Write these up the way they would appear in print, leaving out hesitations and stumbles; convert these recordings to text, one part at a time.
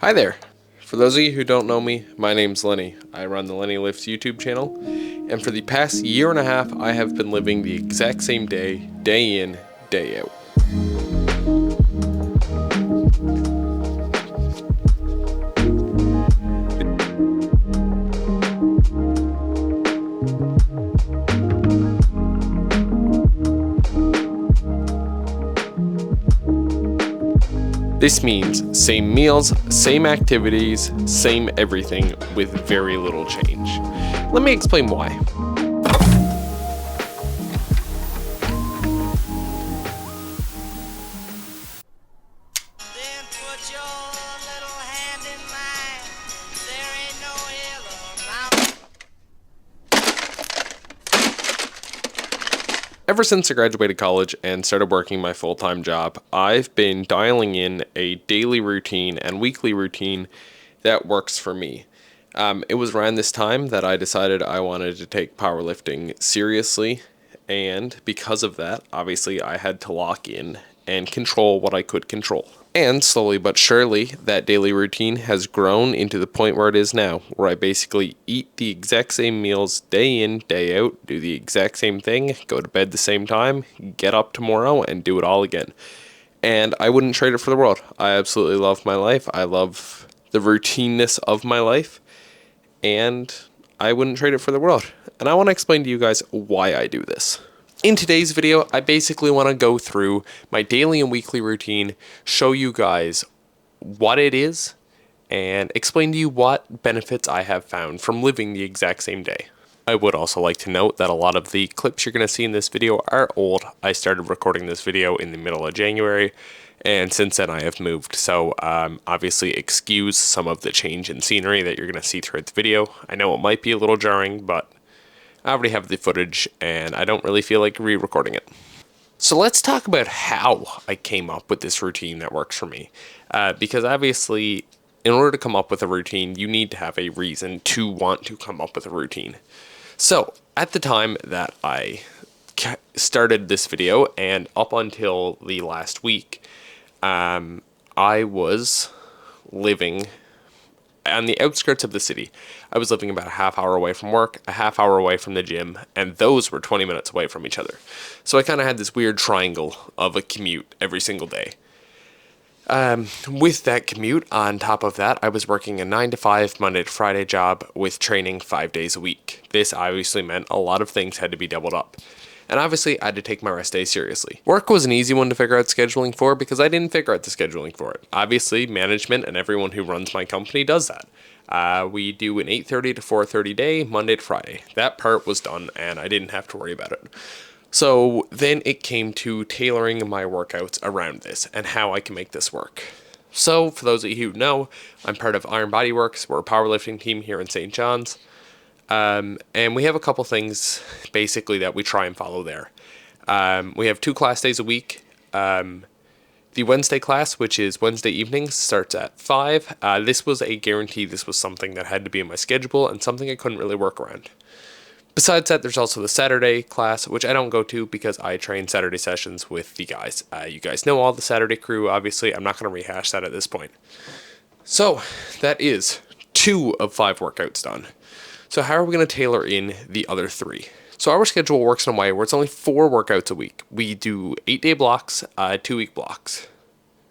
Hi there. For those of you who don't know me, my name's Lenny. I run the Lenny Lifts YouTube channel, and for the past year and a half, I have been living the exact same day in, day out. This means same meals, same activities, same everything with very little change. Let me explain why. Then put your little hand in mine. There ain't no hill or mountain. Ever since I graduated college and started working my full-time job, I've been dialing in a daily routine and weekly routine that works for me. It was around this time that I decided I wanted to take powerlifting seriously, and because of that, obviously I had to lock in and control what I could control. And slowly but surely, that daily routine has grown into the point where it is now, where I basically eat the exact same meals day in, day out, do the exact same thing, go to bed the same time, get up tomorrow, and do it all again. And I wouldn't trade it for the world. I absolutely love my life. I love the routineness of my life, and I wouldn't trade it for the world. And I want to explain to you guys why I do this. In today's video, I basically want to go through my daily and weekly routine, show you guys what it is, and explain to you what benefits I have found from living the exact same day. I would also like to note that a lot of the clips you're going to see in this video are old. I started recording this video in the middle of January, and since then I have moved. So obviously excuse some of the change in scenery that you're going to see throughout the video. I know it might be a little jarring, but I already have the footage and I don't really feel like re-recording it. So let's talk about how I came up with this routine that works for me. Because obviously, in order to come up with a routine, you need to have a reason to want to come up with a routine. So at the time that I started this video and up until the last week, I was living on the outskirts of the city. I was living about a half hour away from work, a half hour away from the gym, and those were 20 minutes away from each other. So I kind of had this weird triangle of a commute every single day. With that commute, on top of that, I was working a 9 to 5 Monday to Friday job with training 5 days a week. This obviously meant a lot of things had to be doubled up. And obviously, I had to take my rest days seriously. Work was an easy one to figure out scheduling for because I didn't figure out the scheduling for it. Obviously, management and everyone who runs my company does that. We do an 8:30 to 4:30 day, Monday to Friday. That part was done, and I didn't have to worry about it. So then it came to tailoring my workouts around this and how I can make this work. So for those of you who know, I'm part of Iron Body Works. We're a powerlifting team here in St. John's. And we have a couple things basically that we try and follow there. We have 2 class days a week. The Wednesday class, which is Wednesday evenings, starts at 5. This was a guarantee. This was something that had to be in my schedule and something I couldn't really work around. Besides that, there's also the Saturday class, which I don't go to because I train Saturday sessions with the guys. You guys know all the Saturday crew, obviously. I'm not going to rehash that at this point. So that is 2 of 5 workouts done. So how are we going to tailor in the other 3? So our schedule works in a way where it's only 4 workouts a week. We do 8-day blocks, 2-week blocks.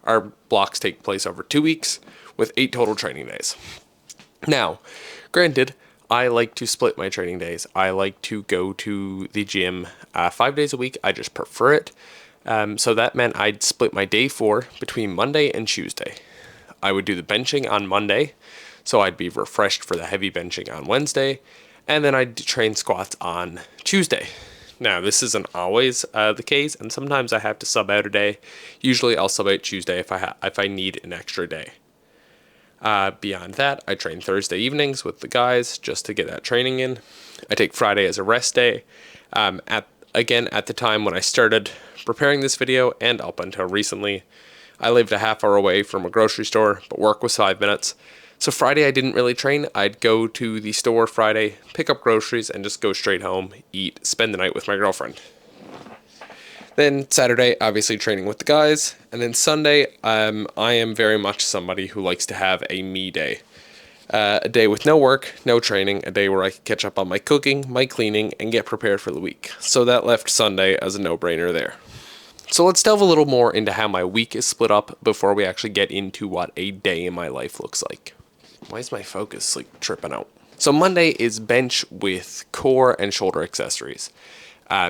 Our blocks take place over 2 weeks with 8 total training days. Now, granted, I like to split my training days. I like to go to the gym 5 days a week. I just prefer it. So that meant I'd split my day 4 between Monday and Tuesday. I would do the benching on Monday, so I'd be refreshed for the heavy benching on Wednesday, and then I'd train squats on Tuesday. Now, this isn't always the case, and sometimes I have to sub out a day. Usually I'll sub out Tuesday if I need an extra day. Beyond that, I train Thursday evenings with the guys just to get that training in. I take Friday as a rest day. At the time when I started preparing this video and up until recently, I lived a half hour away from a grocery store, but work was 5 minutes. So Friday I didn't really train. I'd go to the store Friday, pick up groceries, and just go straight home, eat, spend the night with my girlfriend. Then Saturday, obviously training with the guys. And then Sunday, I am very much somebody who likes to have a me day. A day with no work, no training, a day where I could catch up on my cooking, my cleaning, and get prepared for the week. So that left Sunday as a no-brainer there. So let's delve a little more into how my week is split up before we actually get into what a day in my life looks like. Why is my focus like tripping out? So Monday is bench with core and shoulder accessories.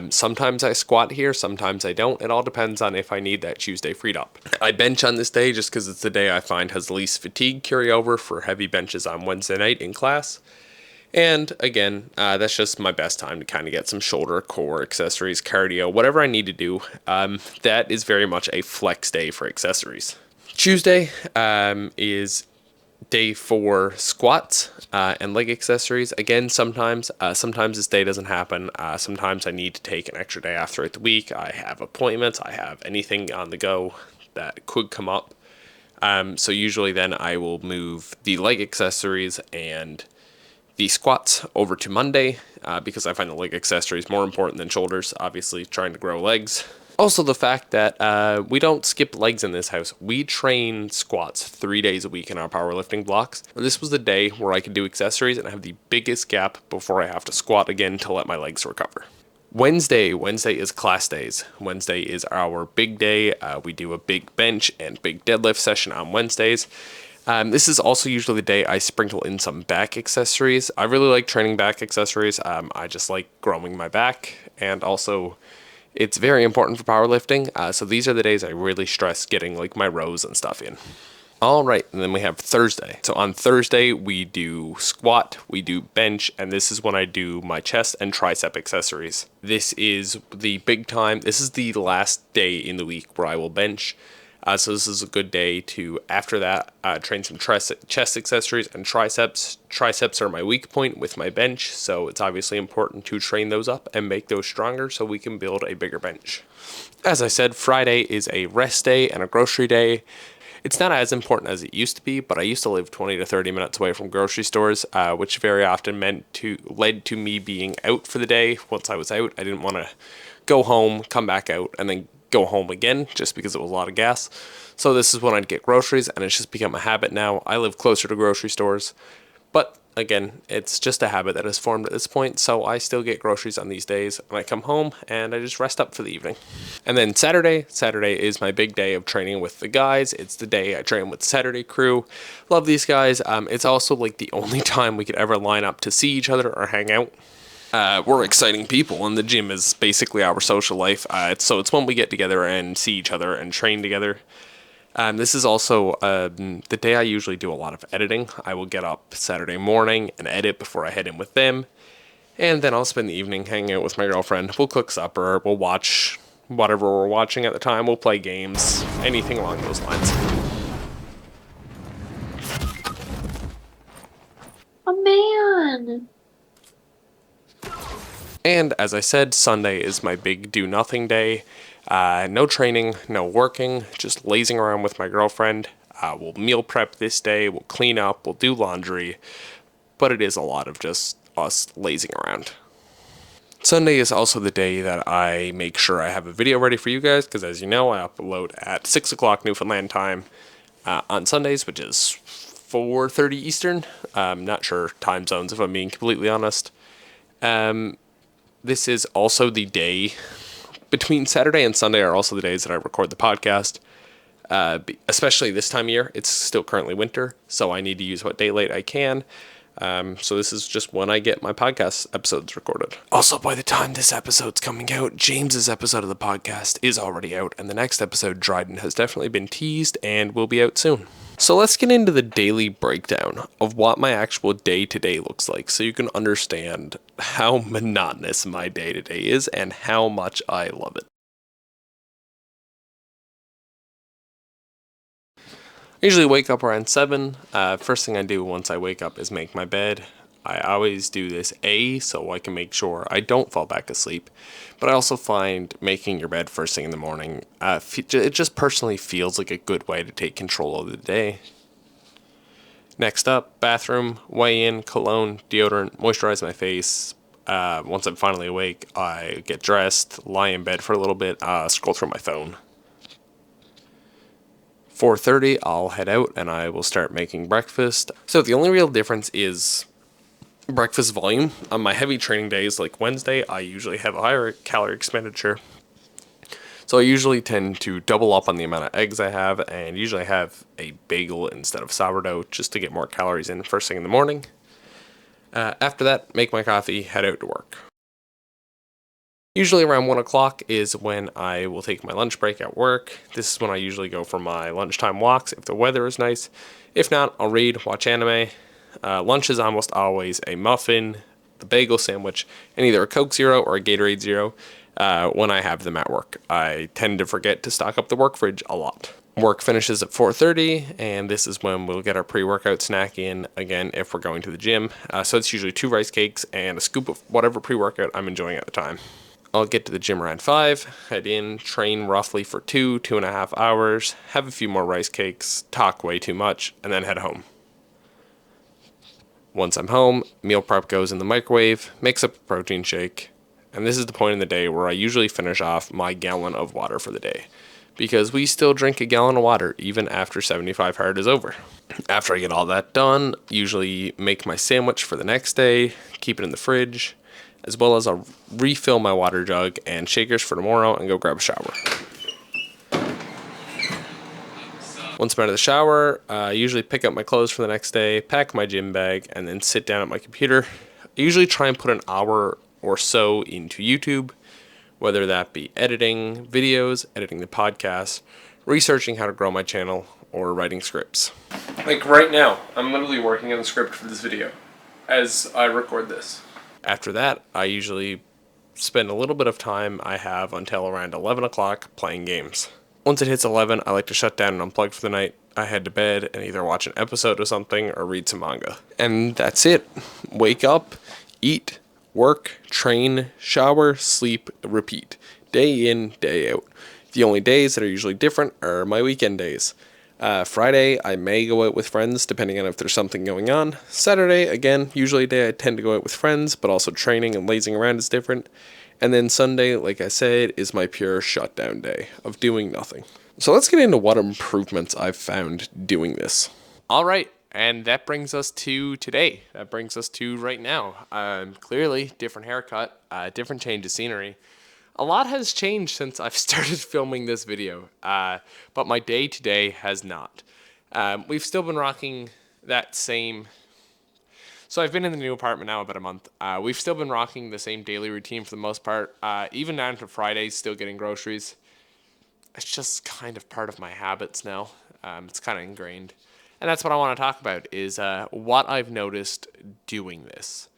Sometimes I squat here, sometimes I don't. It all depends on if I need that Tuesday freed up. I bench on this day just because it's the day I find has the least fatigue carryover for heavy benches on Wednesday night in class. And again, that's just my best time to kind of get some shoulder, core, accessories, cardio, whatever I need to do. That is very much a flex day for accessories. Tuesday is day for squats and leg accessories. Again, sometimes this day doesn't happen. Sometimes I need to take an extra day off throughout the week. I have appointments. I have anything on the go that could come up. So usually then I will move the leg accessories and the squats over to Monday because I find the leg accessories more important than shoulders, obviously trying to grow legs. Also, the fact that we don't skip legs in this house. We train squats 3 days a week in our powerlifting blocks. This was the day where I could do accessories and have the biggest gap before I have to squat again to let my legs recover. Wednesday is class days. Wednesday is our big day. We do a big bench and big deadlift session on Wednesdays. This is also usually the day I sprinkle in some back accessories. I really like training back accessories. I just like growing my back, and also it's very important for powerlifting. So these are the days I really stress getting like my rows and stuff in. All right, and then we have Thursday. So on Thursday, we do squat, we do bench, and this is when I do my chest and tricep accessories. This is the big time. This is the last day in the week where I will bench. So this is a good day to, after that, train some chest accessories and triceps. Triceps are my weak point with my bench, so it's obviously important to train those up and make those stronger so we can build a bigger bench. As I said, Friday is a rest day and a grocery day. It's not as important as it used to be, but I used to live 20 to 30 minutes away from grocery stores, which very often led to me being out for the day. Once I was out, I didn't want to go home, come back out, and then go home again just because it was a lot of gas. So this is when I'd get groceries, and it's just become a habit now. I live closer to grocery stores, but again, it's just a habit that has formed at this point, so I still get groceries on these days, and I come home and I just rest up for the evening. And then Saturday is my big day of training with the guys. It's the day I train with the Saturday crew. Love these guys. It's also like the only time we could ever line up to see each other or hang out. We're exciting people, and the gym is basically our social life. So it's when we get together and see each other and train together. This is also the day I usually do a lot of editing. I will get up Saturday morning and edit before I head in with them. And then I'll spend the evening hanging out with my girlfriend. We'll cook supper. We'll watch whatever we're watching at the time. We'll play games. Anything along those lines. Oh man! And as I said, Sunday is my big do-nothing day. No training, no working, just lazing around with my girlfriend. We'll meal prep this day, we'll clean up, we'll do laundry, but it is a lot of just us lazing around. Sunday is also the day that I make sure I have a video ready for you guys, because as you know, I upload at 6 o'clock Newfoundland time on Sundays, which is 4:30 Eastern. Not sure time zones if I'm being completely honest. This is also the day between Saturday and Sunday are also the days that I record the podcast. Especially this time of year, it's still currently winter, so I need to use what daylight I can. So this is just when I get my podcast episodes recorded. Also, by the time this episode's coming out, James's episode of the podcast is already out, and the next episode, Dryden, has definitely been teased and will be out soon. So let's get into the daily breakdown of what my actual day-to-day looks like so you can understand how monotonous my day-to-day is and how much I love it. I usually wake up around 7. First thing I do once I wake up is make my bed. I always do this so I can make sure I don't fall back asleep. But I also find making your bed first thing in the morning, it just personally feels like a good way to take control of the day. Next up, bathroom, weigh in, cologne, deodorant, moisturize my face, Once I'm finally awake, I get dressed, lie in bed for a little bit, scroll through my phone. 4:30, I'll head out and I will start making breakfast. So the only real difference is breakfast volume. On my heavy training days like Wednesday, I usually have a higher calorie expenditure. So I usually tend to double up on the amount of eggs I have and usually have a bagel instead of sourdough just to get more calories in first thing in the morning. After that, make my coffee, head out to work. Usually around 1 o'clock is when I will take my lunch break at work. This is when I usually go for my lunchtime walks if the weather is nice. If not, I'll read, watch anime. Lunch is almost always a muffin, the bagel sandwich, and either a Coke Zero or a Gatorade Zero when I have them at work. I tend to forget to stock up the work fridge a lot. Work finishes at 4:30, and this is when we'll get our pre-workout snack in again if we're going to the gym. So it's usually 2 rice cakes and a scoop of whatever pre-workout I'm enjoying at the time. I'll get to the gym around 5, head in, train roughly for 2.5 hours, have a few more rice cakes, talk way too much, and then head home. Once I'm home, meal prep goes in the microwave, mix up a protein shake, and this is the point in the day where I usually finish off my gallon of water for the day. Because we still drink a gallon of water even after 75 hard is over. After I get all that done, usually make my sandwich for the next day, keep it in the fridge, as well as I'll refill my water jug and shakers for tomorrow and go grab a shower. Once I'm out of the shower, I usually pick up my clothes for the next day, pack my gym bag, and then sit down at my computer. I usually try and put an hour or so into YouTube, whether that be editing videos, editing the podcast, researching how to grow my channel, or writing scripts. Like right now, I'm literally working on the script for this video as I record this. After that, I usually spend a little bit of time I have until around 11 o'clock playing games. Once it hits 11, I like to shut down and unplug for the night. I head to bed and either watch an episode of something or read some manga. And that's it. Wake up, eat, work, train, shower, sleep, repeat. Day in, day out. The only days that are usually different are my weekend days. Friday, I may go out with friends, depending on if there's something going on. Saturday, again, usually a day I tend to go out with friends, but also training and lazing around is different. And then Sunday, like I said, is my pure shutdown day of doing nothing. So let's get into what improvements I've found doing this. All right, and that brings us to today. That brings us to right now. Clearly, different haircut, different change of scenery. A lot has changed since I've started filming this video, but my day-to-day has not. We've still been rocking that same... So I've been in the new apartment now about a month. We've still been rocking the same daily routine for the most part, even down to Fridays, still getting groceries. It's just kind of part of my habits now. It's kind of ingrained. And that's what I want to talk about, is what I've noticed doing this.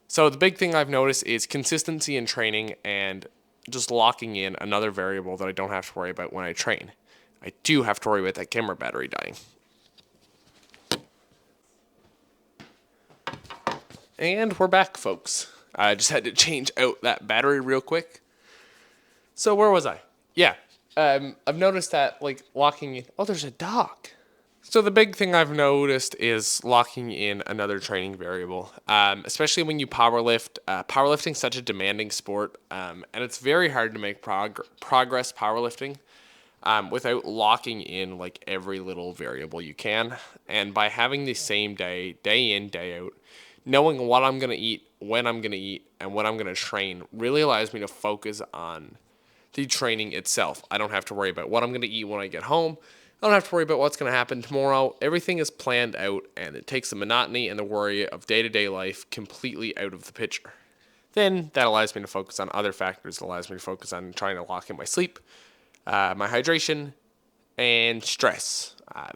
So the big thing I've noticed is consistency in training and just locking in another variable that I don't have to worry about when I train. I do have to worry about that camera battery dying. And we're back, folks. I just had to change out that battery real quick. So where was I? Yeah. I've noticed that, like, locking in... Oh, there's a dog. So the big thing I've noticed is locking in another training variable, especially when you powerlift. Powerlifting is such a demanding sport, and it's very hard to make progress powerlifting without locking in, like, every little variable you can. And by having the same day in, day out, knowing what I'm going to eat, when I'm going to eat, and when I'm going to train really allows me to focus on the training itself. I don't have to worry about what I'm going to eat when I get home. I don't have to worry about what's going to happen tomorrow. Everything is planned out, and it takes the monotony and the worry of day-to-day life completely out of the picture. Then that allows me to focus on other factors. It allows me to focus on trying to lock in my sleep, my hydration, and stress.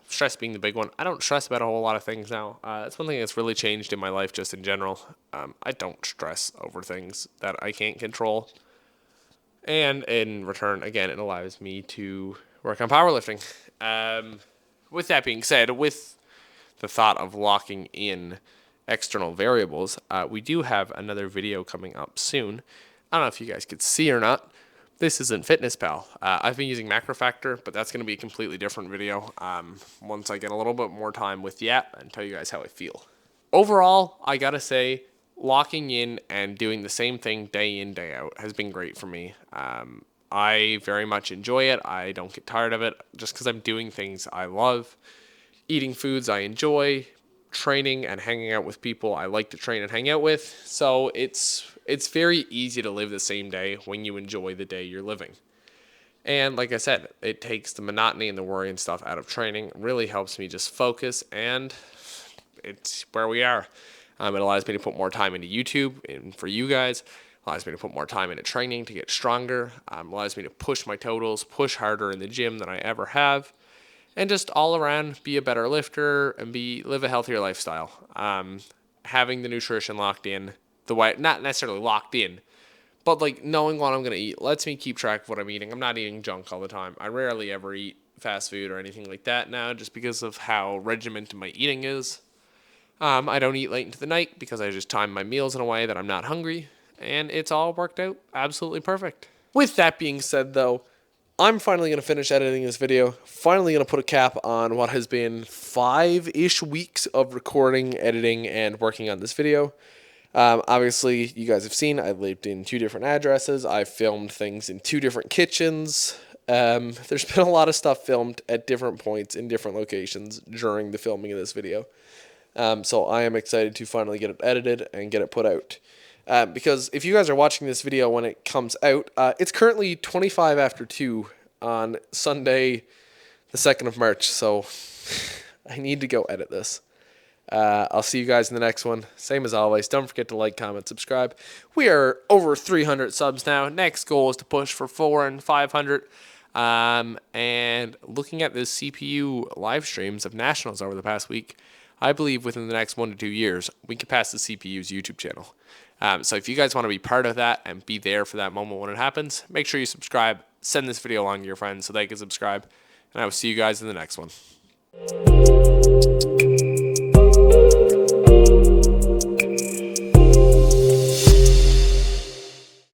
Stress being the big one. I don't stress about a whole lot of things now. That's one thing that's really changed in my life just in general. I don't stress over things that I can't control. And in return, again, it allows me to work on powerlifting. With that being said, with the thought of locking in external variables, we do have another video coming up soon. I don't know if you guys could see or not. This isn't FitnessPal. I've been using MacroFactor, but that's going to be a completely different video once I get a little bit more time with the app and tell you guys how I feel. Overall, I gotta say, locking in and doing the same thing day in, day out has been great for me. I very much enjoy it. I don't get tired of it just because I'm doing things I love, eating foods I enjoy, training and hanging out with people I like to train and hang out with. So it's very easy to live the same day when you enjoy the day you're living. And like I said, it takes the monotony and the worry and stuff out of training. It really helps me just focus, and it's where we are. It allows me to put more time into YouTube and for you guys. Allows me to put more time into training to get stronger. Allows me to push my totals, push harder in the gym than I ever have, and just all around be a better lifter and live a healthier lifestyle. Having the nutrition locked in, the way, not necessarily locked in, but like knowing what I'm going to eat lets me keep track of what I'm eating. I'm not eating junk all the time. I rarely ever eat fast food or anything like that now just because of how regimented my eating is. I don't eat late into the night because I just time my meals in a way that I'm not hungry, and it's all worked out absolutely perfect. With that being said, though, I'm finally going to finish editing this video. Finally going to put a cap on what has been 5-ish weeks of recording, editing, and working on this video. Obviously, you guys have seen I've lived in 2 different addresses. I've filmed things in 2 different kitchens. There's been a lot of stuff filmed at different points in different locations during the filming of this video. So I am excited to finally get it edited and get it put out. Because if you guys are watching this video when it comes out, it's currently 25 after 2 on Sunday, the 2nd of March. So I need to go edit this. I'll see you guys in the next one. Same as always, don't forget to like, comment, subscribe. We are over 300 subs now. Next goal is to push for 400 and 500. And looking at the CPU live streams of nationals over the past week, I believe within the next 1 to 2 years, we could pass the CPU's YouTube channel. So if you guys want to be part of that and be there for that moment when it happens, make sure you subscribe. Send this video along to your friends so they can subscribe. And I will see you guys in the next one.